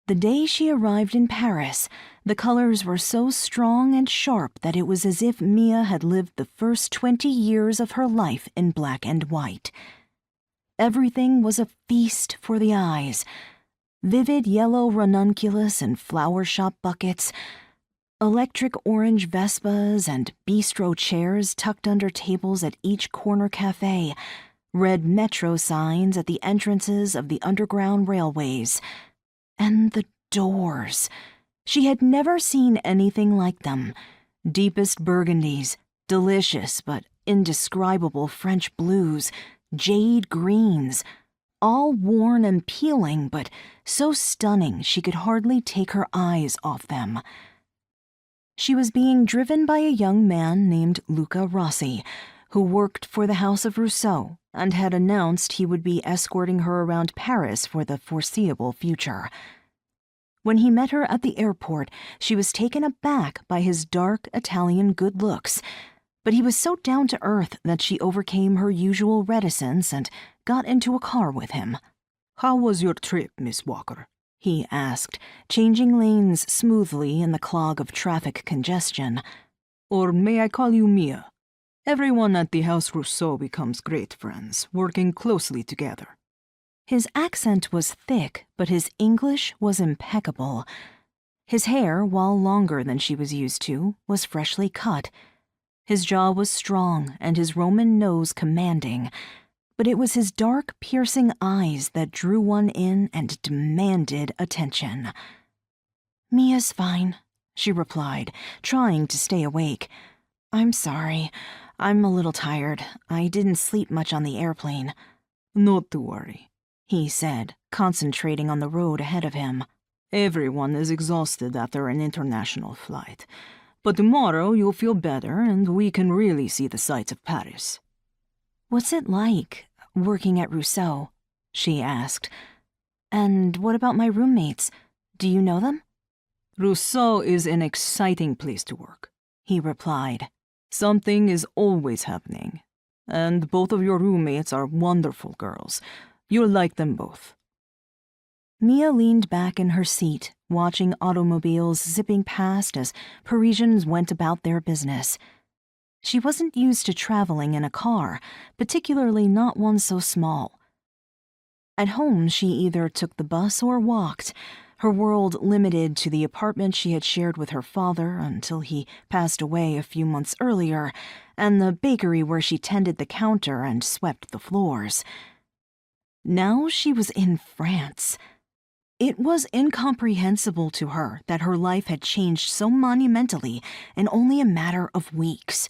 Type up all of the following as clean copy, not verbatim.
The day she arrived in Paris, the colors were so strong and sharp that it was as if Mia had lived the first 20 years of her life in black and white. Everything was a feast for the eyes. Vivid yellow ranunculus and flower shop buckets, electric orange Vespas and bistro chairs tucked under tables at each corner cafe, red metro signs at the entrances of the underground railways. And the doors. She had never seen anything like them. Deepest burgundies, delicious but indescribable French blues, jade greens, all worn and peeling, but so stunning she could hardly take her eyes off them. She was being driven by a young man named Luca Rossi, who worked for the House of Rousseau and had announced he would be escorting her around Paris for the foreseeable future. When he met her at the airport, she was taken aback by his dark Italian good looks, but he was so down-to-earth that she overcame her usual reticence and got into a car with him. "How was your trip, Miss Walker?" he asked, changing lanes smoothly in the clog of traffic congestion. "Or may I call you Mia? Everyone at the House Rousseau becomes great friends, working closely together." His accent was thick, but his English was impeccable. His hair, while longer than she was used to, was freshly cut. His jaw was strong and his Roman nose commanding, but it was his dark, piercing eyes that drew one in and demanded attention. "Mia's fine," she replied, trying to stay awake. "I'm sorry. I'm a little tired. I didn't sleep much on the airplane." "Not to worry," he said, concentrating on the road ahead of him. "Everyone is exhausted after an international flight. But tomorrow you'll feel better and we can really see the sights of Paris." "What's it like, working at Rousseau?" she asked. "And what about my roommates? Do you know them?" "Rousseau is an exciting place to work," he replied. "Something is always happening. And both of your roommates are wonderful girls. You'll like them both." Mia leaned back in her seat, watching automobiles zipping past as Parisians went about their business. She wasn't used to traveling in a car, particularly not one so small. At home, she either took the bus or walked, her world limited to the apartment she had shared with her father until he passed away a few months earlier, and the bakery where she tended the counter and swept the floors. Now she was in France. It was incomprehensible to her that her life had changed so monumentally in only a matter of weeks.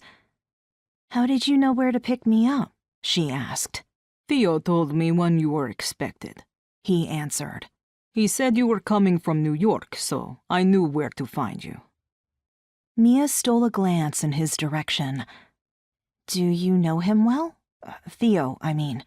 "How did you know where to pick me up?" she asked. "Theo told me when you were expected," he answered. "He said you were coming from New York, so I knew where to find you." Mia stole a glance in his direction. "Do you know him well? Theo, I mean."